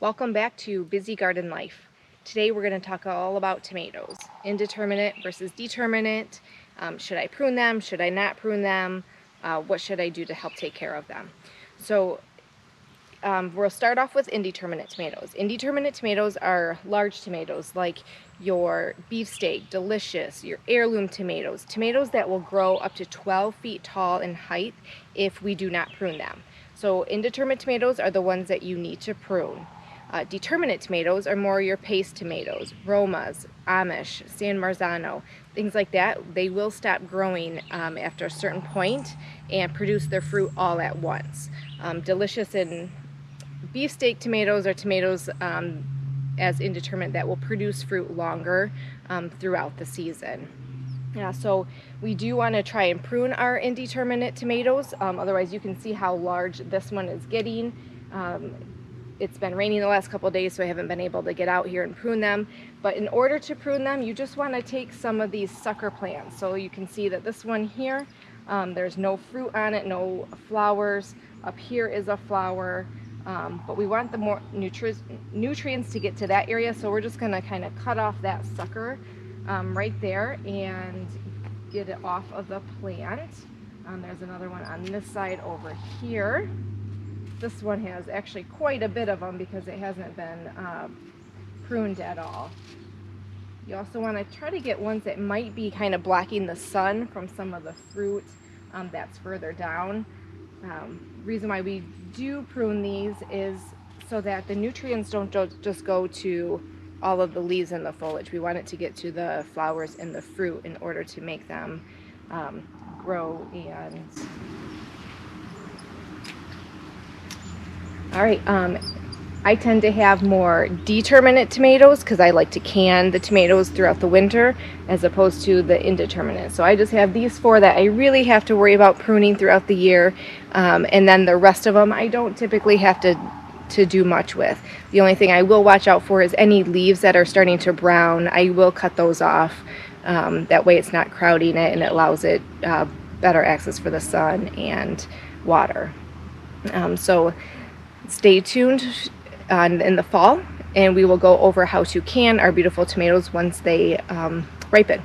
Welcome back to Busy Garden Life. Today we're going to talk all about tomatoes. Indeterminate versus determinate. Should I prune them? Should I not prune them? What should I do to help take care of them? So we'll start off with indeterminate tomatoes. Indeterminate tomatoes are large tomatoes like your beefsteak, delicious, your heirloom tomatoes, tomatoes that will grow up to 12 feet tall in height if we do not prune them. So indeterminate tomatoes are the ones that you need to prune. Determinate tomatoes are more your paste tomatoes, Romas, Amish, San Marzano, things like that. They will stop growing after a certain point and produce their fruit all at once. Delicious and beefsteak tomatoes are tomatoes as indeterminate that will produce fruit longer throughout the season. So we do want to try and prune our indeterminate tomatoes, otherwise you can see how large this one is getting. It's been raining the last couple of days, so I haven't been able to get out here and prune them. But in order to prune them, you just want to take some of these sucker plants. So you can see that this one here, there's no fruit on it, no flowers. Up here is a flower. But we want the more nutrients to get to that area, so we're just going to kind of cut off that sucker right there and get it off of the plant. There's another one on this side over here. This one has actually quite a bit of them because it hasn't been pruned at all. You also want to try to get ones that might be kind of blocking the sun from some of the fruit that's further down. Reason why we do prune these is so that the nutrients don't just go to all of the leaves and the foliage. We want it to get to the flowers and the fruit in order to make them grow. And all right, I tend to have more determinate tomatoes because I like to can the tomatoes throughout the winter as opposed to the indeterminate. So I just have these four that I really have to worry about pruning throughout the year, and then the rest of them I don't typically have to do much with. The only thing I will watch out for is any leaves that are starting to brown. I will cut those off. That way it's not crowding it and it allows it better access for the sun and water. So stay tuned in the fall, and we will go over how to can our beautiful tomatoes once they ripen.